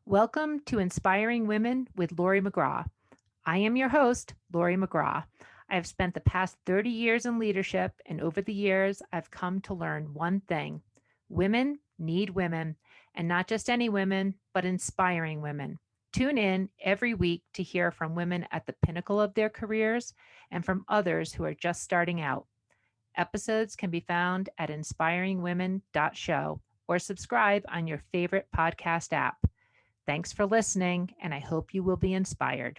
Welcome to Inspiring Women with Laurie McGraw. I am your host, Laurie McGraw. I have spent the past 30 years in leadership, and over the years, I've come to learn one thing. Women need women, and not just any women, but inspiring women. Tune in every week to hear from women at the pinnacle of their careers and from others who are just starting out. Episodes can be found at inspiringwomen.show or subscribe on your favorite podcast app. Thanks for listening, and I hope you will be inspired.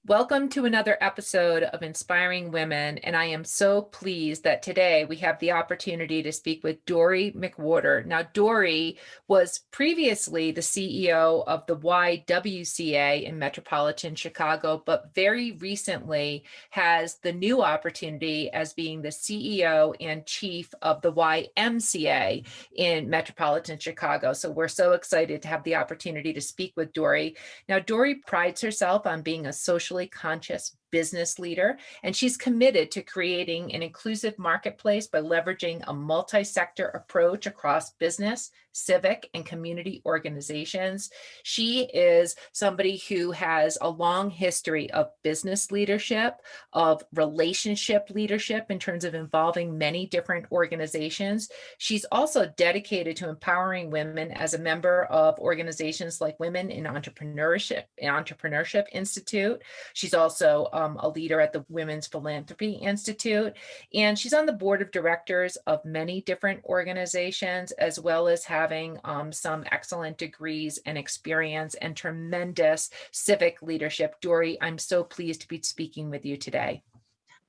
Welcome to another episode of Inspiring Women, and I am so pleased that today we have the opportunity to speak with Dorri McWhorter. Now, Dorri was previously the CEO of the YWCA in Metropolitan Chicago, but very recently has the new opportunity as being the CEO and chief of the YMCA in Metropolitan Chicago. So we're so excited to have the opportunity to speak with Dorri. Now, Dorri prides herself on being a socially conscious business leader, and she's committed to creating an inclusive marketplace by leveraging a multi-sector approach across business, civic, and community organizations. She is somebody who has a long history of business leadership, of relationship leadership in terms of involving many different organizations. She's also dedicated to empowering women as a member of organizations like Women in Entrepreneurship Institute. She's also a leader at the Women's Philanthropy Institute, and she's on the board of directors of many different organizations, as well as having some excellent degrees and experience and tremendous civic leadership. Dorri, I'm so pleased to be speaking with you today.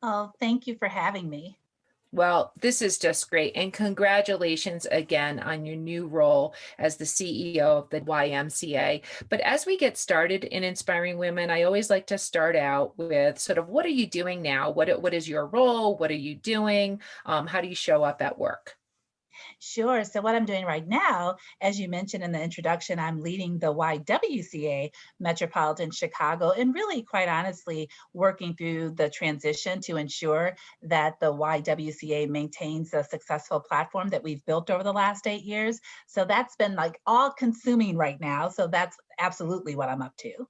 Oh, thank you for having me. Well, this is just great. And congratulations again on your new role as the CEO of the YMCA. But as we get started in Inspiring Women, I always like to start out with sort of what are you doing now? What is your role? What are you doing? How do you show up at work? Sure. So, what I'm doing right now, as you mentioned in the introduction, I'm leading the YWCA Metropolitan Chicago and really, quite honestly, working through the transition to ensure that the YWCA maintains a successful platform that we've built over the last 8 years. So, that's been like all consuming right now. So, that's absolutely what I'm up to.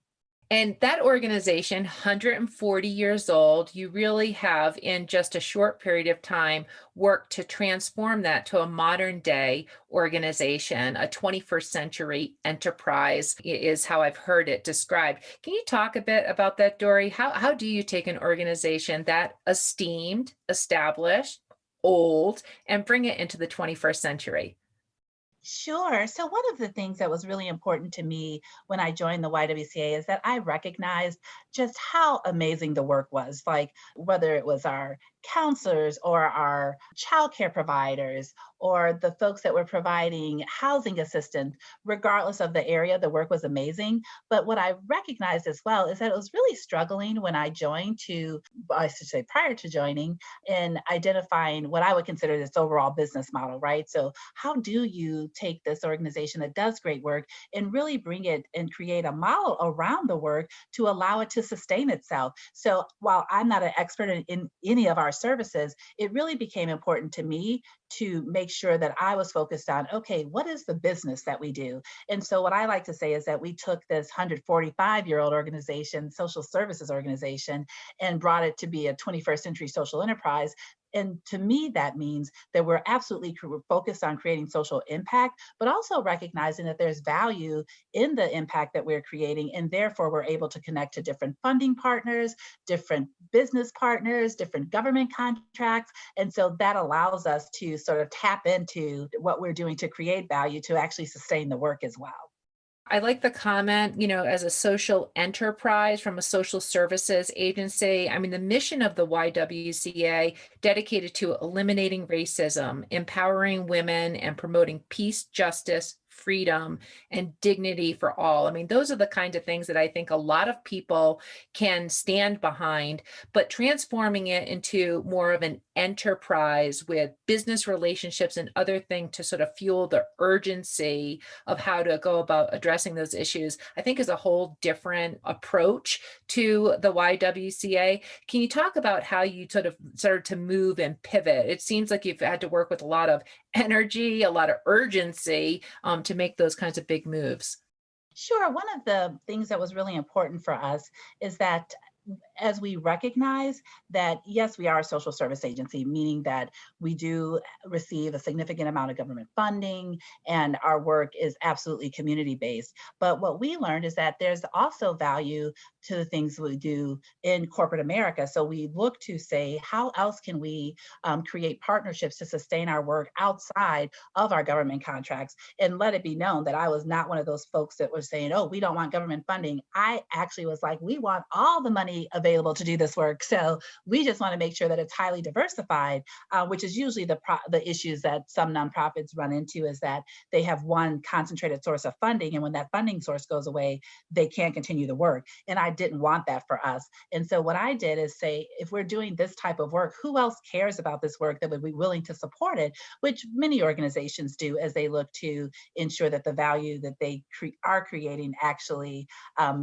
And that organization, 140 years old, you really have, in just a short period of time, worked to transform that to a modern day organization. A 21st century enterprise is how I've heard it described. Can you talk a bit about that, Dorri? How do you take an organization that esteemed, established, old, and bring it into the 21st century? Sure. So, one of the things that was really important to me when I joined the YWCA is that I recognized just how amazing the work was. Like, whether it was our counselors or our childcare providers or the folks that were providing housing assistance, regardless of the area, the work was amazing. But what I recognized as well is that it was really struggling when I joined I should say prior to joining, in identifying what I would consider this overall business model, right? So, how do you take this organization that does great work and really bring it and create a model around the work to allow it to sustain itself? So, while I'm not an expert in any of our services, it really became important to me to make sure that I was focused on, okay, what is the business that we do? And so what I like to say is that we took this 145-year-old organization, social services organization, and brought it to be a 21st century social enterprise. And to me, that means that we're absolutely focused on creating social impact, but also recognizing that there's value in the impact that we're creating. And therefore, we're able to connect to different funding partners, different business partners, different government contracts. And so that allows us to sort of tap into what we're doing to create value to actually sustain the work as well. I like the comment, as a social enterprise from a social services agency. I mean, the mission of the YWCA dedicated to eliminating racism, empowering women, and promoting peace, justice, freedom, and dignity for all. I mean, those are the kinds of things that I think a lot of people can stand behind, but transforming it into more of an enterprise with business relationships and other things to sort of fuel the urgency of how to go about addressing those issues, I think is a whole different approach to the YWCA. Can you talk about how you sort of started to move and pivot? It seems like you've had to work with a lot of energy, a lot of urgency to make those kinds of big moves. Sure. One of the things that was really important for us is that as we recognize that, yes, we are a social service agency, meaning that we do receive a significant amount of government funding and our work is absolutely community based. But what we learned is that there's also value to the things we do in corporate America. So we look to say, how else can we create partnerships to sustain our work outside of our government contracts? And let it be known that I was not one of those folks that was saying, oh, we don't want government funding. I actually was like, we want all the money available to do this work. So we just want to make sure that it's highly diversified, which is usually the issues that some nonprofits run into, is that they have one concentrated source of funding. And when that funding source goes away, they can't continue the work. And I didn't want that for us. And so what I did is say, if we're doing this type of work, who else cares about this work that would be willing to support it, which many organizations do as they look to ensure that the value that they are creating actually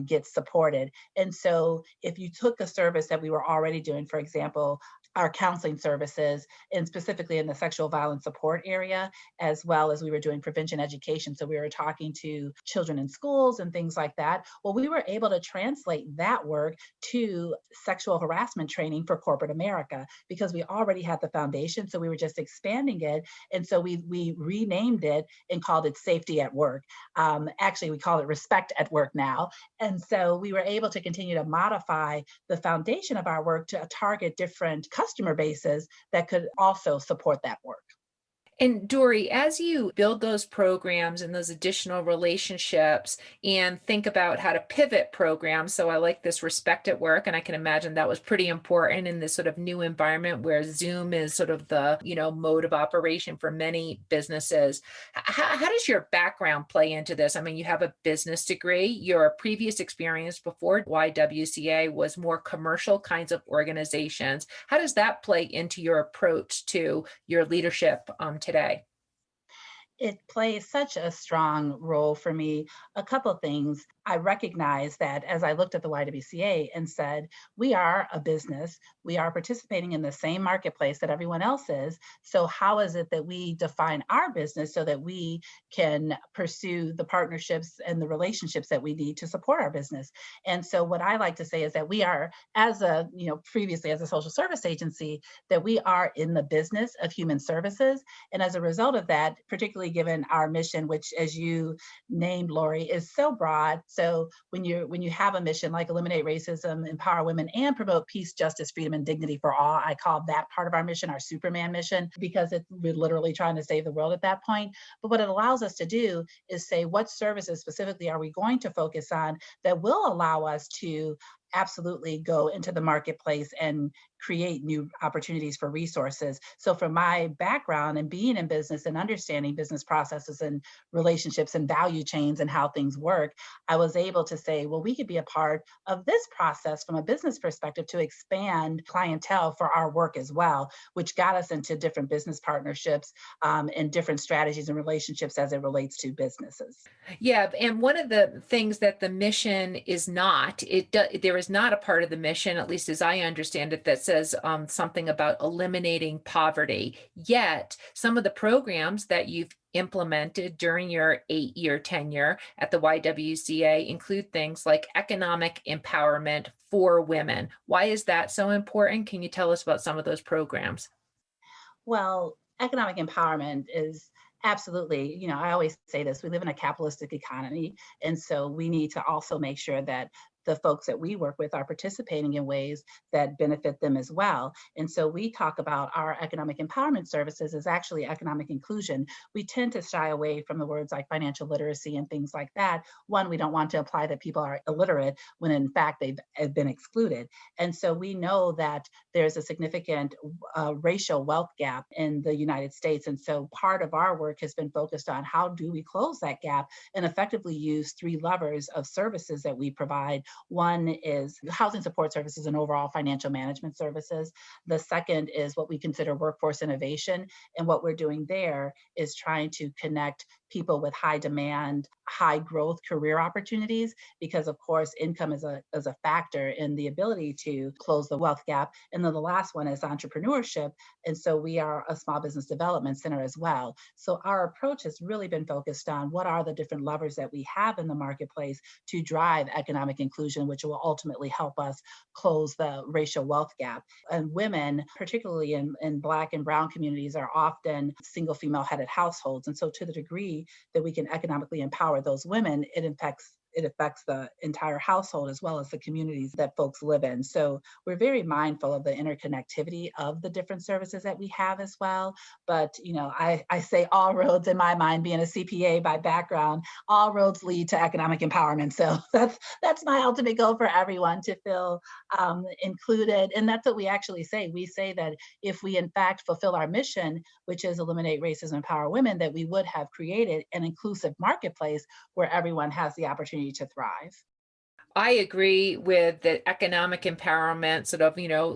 gets supported. And so if you took a service that we were already doing, for example, our counseling services, and specifically in the sexual violence support area, as well as we were doing prevention education. So we were talking to children in schools and things like that. Well, we were able to translate that work to sexual harassment training for corporate America because we already had the foundation. So we were just expanding it. And so we renamed it and called it Safety at Work. Actually, we call it Respect at Work now. And so we were able to continue to modify the foundation of our work to target different customer bases that could also support that work. And Dorri, as you build those programs and those additional relationships and think about how to pivot programs, so I like this respect at work, and I can imagine that was pretty important in this sort of new environment where Zoom is sort of the, mode of operation for many businesses. How does your background play into this? I mean, you have a business degree. Your previous experience before YWCA was more commercial kinds of organizations. How does that play into your approach to your leadership today? It plays such a strong role for me. A couple things. I recognize that as I looked at the YWCA and said, we are a business, we are participating in the same marketplace that everyone else is. So, how is it that we define our business so that we can pursue the partnerships and the relationships that we need to support our business? And so, what I like to say is that we are, as a, previously as a social service agency, that we are in the business of human services. And as a result of that, particularly given our mission, which, as you named, Laurie, is so broad. So when you have a mission like eliminate racism, empower women, and promote peace, justice, freedom, and dignity for all, I call that part of our mission our Superman mission, because we're literally trying to save the world at that point. But what it allows us to do is say, what services specifically are we going to focus on that will allow us to absolutely go into the marketplace and create new opportunities for resources. So from my background and being in business and understanding business processes and relationships and value chains and how things work, I was able to say, well, we could be a part of this process from a business perspective to expand clientele for our work as well, which got us into different business partnerships and different strategies and relationships as it relates to businesses. Yeah, and one of the things that the mission is not, there is not a part of the mission, at least as I understand it, that says something about eliminating poverty. Yet, some of the programs that you've implemented during your 8-year tenure at the YWCA include things like economic empowerment for women. Why is that so important? Can you tell us about some of those programs? Well, economic empowerment is absolutely, I always say this, we live in a capitalistic economy. And so we need to also make sure that the folks that we work with are participating in ways that benefit them as well. And so we talk about our economic empowerment services as actually economic inclusion. We tend to shy away from the words like financial literacy and things like that. One, we don't want to imply that people are illiterate when in fact they've been excluded. And so we know that there's a significant racial wealth gap in the United States. And so part of our work has been focused on how do we close that gap and effectively use three levers of services that we provide. One is housing support services and overall financial management services. The second is what we consider workforce innovation. And what we're doing there is trying to connect people with high demand, high growth career opportunities, because of course, income is a factor in the ability to close the wealth gap. And then the last one is entrepreneurship. And so we are a small business development center as well. So our approach has really been focused on what are the different levers that we have in the marketplace to drive economic inclusion, which will ultimately help us close the racial wealth gap. And women, particularly in Black and Brown communities, are often single female headed households. And so to the degree that we can economically empower those women, it affects the entire household as well as the communities that folks live in. So we're very mindful of the interconnectivity of the different services that we have as well. But I say all roads, in my mind, being a CPA by background, all roads lead to economic empowerment. So that's my ultimate goal for everyone, to feel included. And that's what we actually say. We say that if we in fact fulfill our mission, which is eliminate racism, empower women, that we would have created an inclusive marketplace where everyone has the opportunity to thrive. I agree with the economic empowerment, sort of,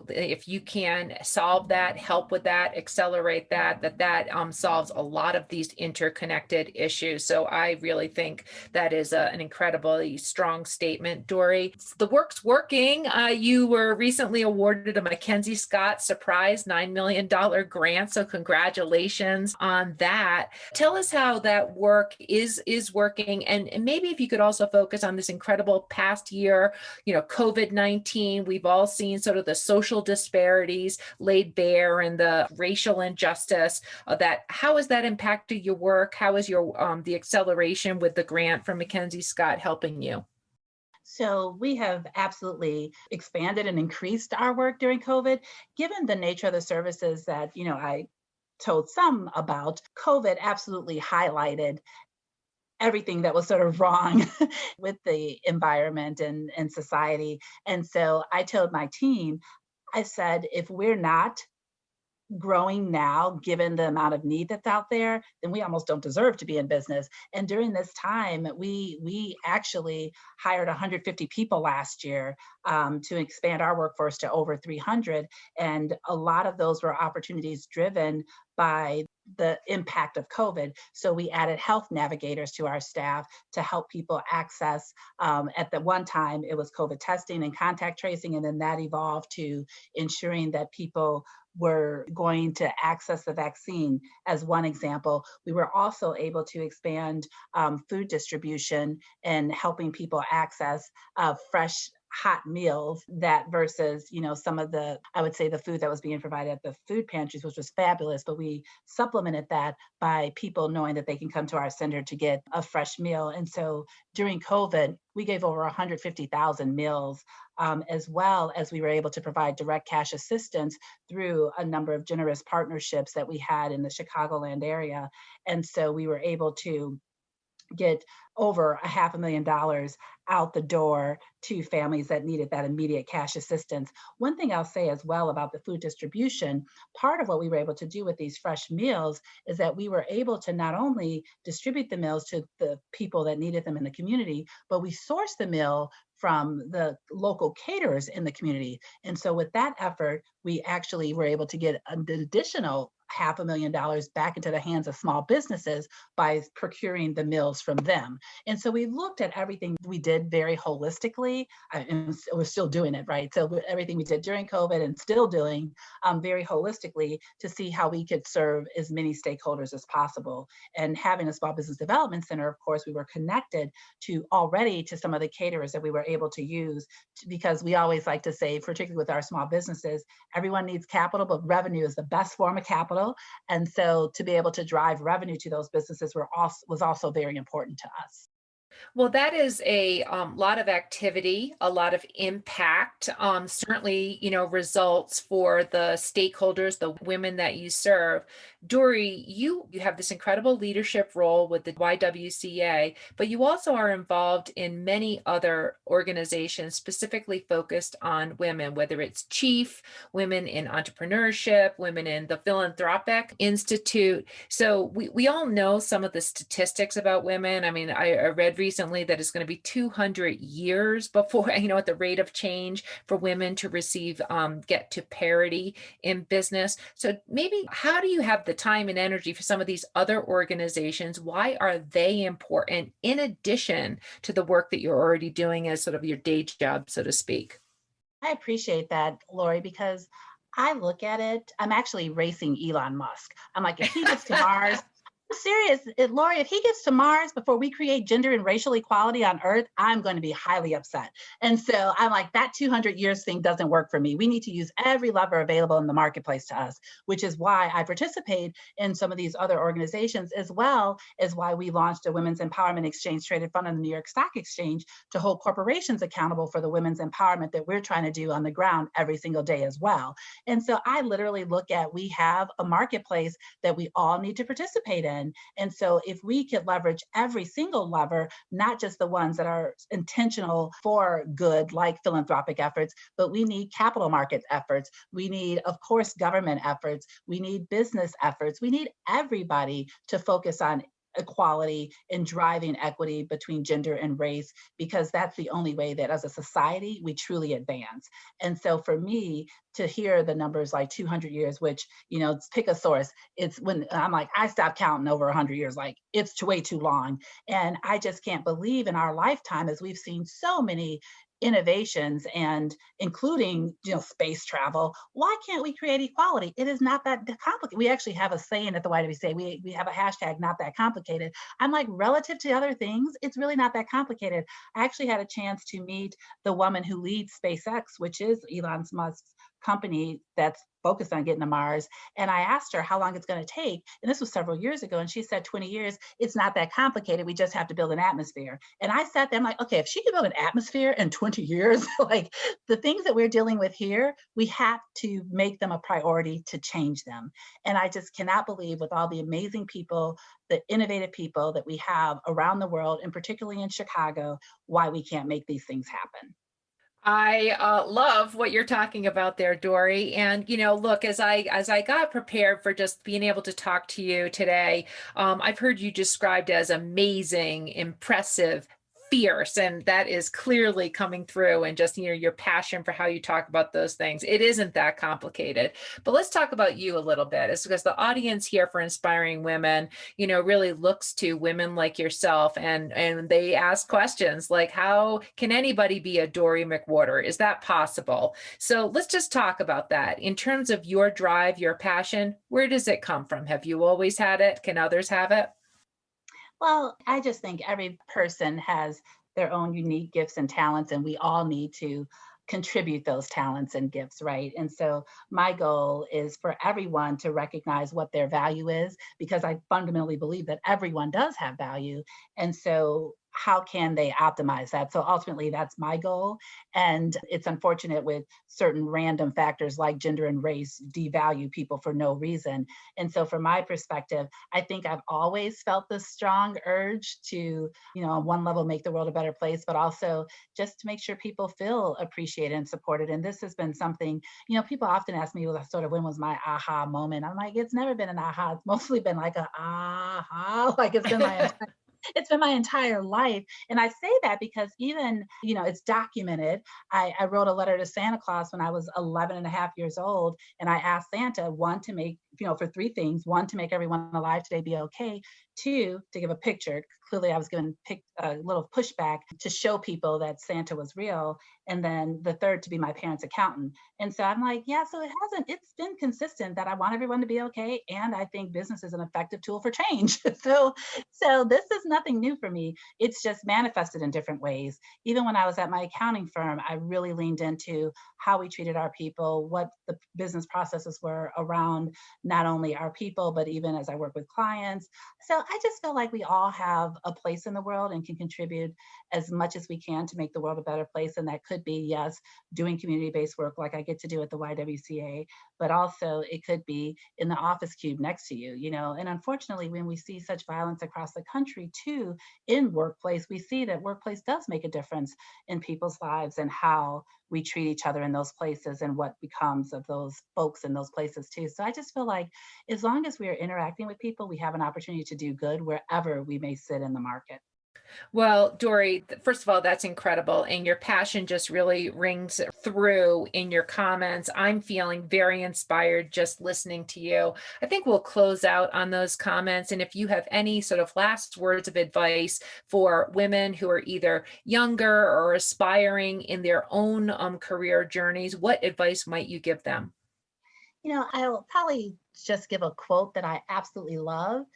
if you can solve that, help with that, accelerate that solves a lot of these interconnected issues. So I really think that is an incredibly strong statement, Dorri. The work's working. You were recently awarded a Mackenzie Scott surprise $9 million grant. So congratulations on that. Tell us how that work is working. And maybe if you could also focus on this incredible past year, COVID-19, we've all seen sort of the social disparities laid bare and the racial injustice that. How has that impacted your work? How is your the acceleration with the grant from Mackenzie Scott helping you? So we have absolutely expanded and increased our work during COVID, given the nature of the services that, I told some about. COVID absolutely highlighted everything that was sort of wrong with the environment and society. And so I told my team, I said, if we're not growing now, given the amount of need that's out there, then we almost don't deserve to be in business. And during this time, we actually hired 150 people last year to expand our workforce to over 300. And a lot of those were opportunities driven by the impact of COVID. So we added health navigators to our staff to help people access, at the one time, it was COVID testing and contact tracing, and then that evolved to ensuring that people were going to access the vaccine. As one example, we were also able to expand food distribution and helping people access fresh hot meals, that versus some of the, I would say, the food that was being provided at the food pantries, which was fabulous, but we supplemented that by people knowing that they can come to our center to get a fresh meal. And so during COVID, we gave over 150,000 meals, as well as we were able to provide direct cash assistance through a number of generous partnerships that we had in the Chicagoland area. And so we were able to get over $500,000 out the door to families that needed that immediate cash assistance. One thing I'll say as well about the food distribution, part of what we were able to do with these fresh meals is that we were able to not only distribute the meals to the people that needed them in the community, but we sourced the meal from the local caterers in the community. And so with that effort, we actually were able to get an additional $500,000 back into the hands of small businesses by procuring the meals from them. And so we looked at everything we did very holistically, and we're still doing it, right? So everything we did during COVID and still doing very holistically to see how we could serve as many stakeholders as possible. And having a small business development center, of course, we were connected to already to some of the caterers that we were able to use, because we always like to say, particularly with our small businesses, everyone needs capital, but revenue is the best form of capital. And so to be able to drive revenue to those businesses was also very important to us. Well, that is a lot of activity, a lot of impact. Certainly, results for the stakeholders, the women that you serve. Dorri, you have this incredible leadership role with the YWCA, but you also are involved in many other organizations specifically focused on women, whether it's Chief, Women in Entrepreneurship, Women in the Philanthropic Institute. So we all know some of the statistics about women. I mean, I read recently that it's going to be 200 years before, at the rate of change for women to receive, get to parity in business. So maybe how do you have the time and energy for some of these other organizations? Why are they important in addition to the work that you're already doing as sort of your day job, so to speak? I appreciate that, Lori, because I look at it, I'm actually racing Elon Musk. I'm like, if he gets to Mars, I'm serious, Lori, if he gets to Mars before we create gender and racial equality on Earth, I'm going to be highly upset. And so I'm like, that 200 years thing doesn't work for me. We need to use every lever available in the marketplace to us, which is why I participate in some of these other organizations, as well as why we launched a Women's Empowerment Exchange Traded Fund on the New York Stock Exchange to hold corporations accountable for the women's empowerment that we're trying to do on the ground every single day as well. And so I literally look at, we have a marketplace that we all need to participate in. And so if we could leverage every single lever, not just the ones that are intentional for good, like philanthropic efforts, but we need capital market efforts. We need, of course, government efforts. We need business efforts. We need everybody to focus on equality and driving equity between gender and race, because that's the only way that as a society we truly advance. And so for me to hear the numbers like 200 years, which, pick a source, it's when I'm like, I stopped counting over 100 years, like it's way too long. And I just can't believe in our lifetime, as we've seen so many innovations, and including space travel, why can't we create equality? It is not that complicated. We actually have a saying at the YWCA, we have a hashtag, not that complicated. I'm like, relative to other things, it's really not that complicated. I actually had a chance to meet the woman who leads SpaceX, which is Elon Musk's company that's focused on getting to Mars. And I asked her how long it's going to take. And this was several years ago. And she said 20 years. It's not that complicated. We just have to build an atmosphere. And I sat there, I'm like, okay, if she can build an atmosphere in 20 years, like the things that we're dealing with here, we have to make them a priority to change them. And I just cannot believe, with all the amazing people, the innovative people that we have around the world, and particularly in Chicago, why we can't make these things happen. I love what you're talking about there, Dorri. And look, as I got prepared for just being able to talk to you today, I've heard you described as amazing, impressive, fierce, and that is clearly coming through. And just your passion for how you talk about those things. It isn't that complicated. But let's talk about you a little bit. It's because the audience here for Inspiring Women, really looks to women like yourself, and they ask questions like, how can anybody be a Dorri McWhorter? Is that possible? So let's just talk about that. In terms of your drive, your passion, where does it come from? Have you always had it? Can others have it? Well, I just think every person has their own unique gifts and talents, and we all need to contribute those talents and gifts, right? And so my goal is for everyone to recognize what their value is, because I fundamentally believe that everyone does have value. And so how can they optimize that? So ultimately, that's my goal. And it's unfortunate with certain random factors like gender and race devalue people for no reason. And so from my perspective, I think I've always felt this strong urge to, on one level, make the world a better place, but also just to make sure people feel appreciated and supported. And this has been something, people often ask me, well, sort of, when was my aha moment? I'm like, it's never been an aha. It's mostly been like a aha, like it's been my entire life. And I say that because even, it's documented. I wrote a letter to Santa Claus when I was 11 and a half years old. And I asked Santa, one, to make, for three things: one, to make everyone alive today be okay; two, to give a picture. Clearly, I was given a little pushback to show people that Santa was real. And then the third, to be my parents' accountant. And so I'm like, yeah, so it's been consistent that I want everyone to be okay. And I think business is an effective tool for change. So this is nothing new for me. It's just manifested in different ways. Even when I was at my accounting firm, I really leaned into how we treated our people, what the business processes were around not only our people, but even as I work with clients. So I just feel like we all have a place in the world and can contribute as much as we can to make the world a better place. And that could be, yes, doing community-based work like I get to do at the YWCA, but also it could be in the office cube next to you, and unfortunately, when we see such violence across the country too, in workplace, we see that workplace does make a difference in people's lives and how we treat each other in those places and what becomes of those folks in those places too. So I just feel like as long as we are interacting with people, we have an opportunity to do good wherever we may sit in the market. Well, Dorri, first of all, that's incredible. And your passion just really rings through in your comments. I'm feeling very inspired just listening to you. I think we'll close out on those comments. And if you have any sort of last words of advice for women who are either younger or aspiring in their own career journeys, what advice might you give them? I'll probably just give a quote that I absolutely love.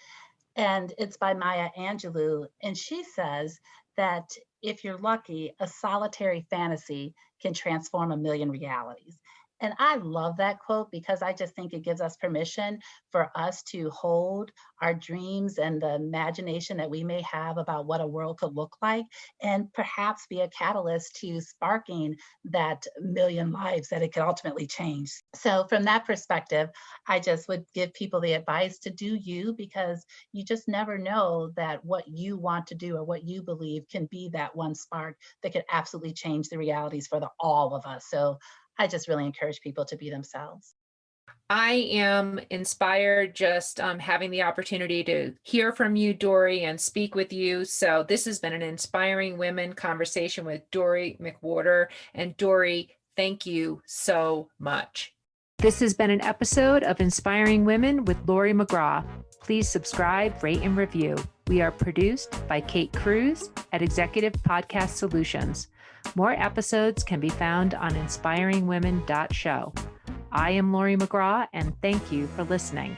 And it's by Maya Angelou. And she says that if you're lucky, a solitary fantasy can transform a million realities. And I love that quote because I just think it gives us permission for us to hold our dreams and the imagination that we may have about what a world could look like, and perhaps be a catalyst to sparking that million lives that it could ultimately change. So, from that perspective, I just would give people the advice to do you, because you just never know that what you want to do or what you believe can be that one spark that could absolutely change the realities for all of us. So, I just really encourage people to be themselves. I am inspired just having the opportunity to hear from you, Dorri, and speak with you. So this has been an Inspiring Women conversation with Dorri McWhorter. And Dorri, thank you so much. This has been an episode of Inspiring Women with Laurie McGraw. Please subscribe, rate, and review. We are produced by Kate Cruz at Executive Podcast Solutions. More episodes can be found on inspiringwomen.show. I am Laurie McGraw, and thank you for listening.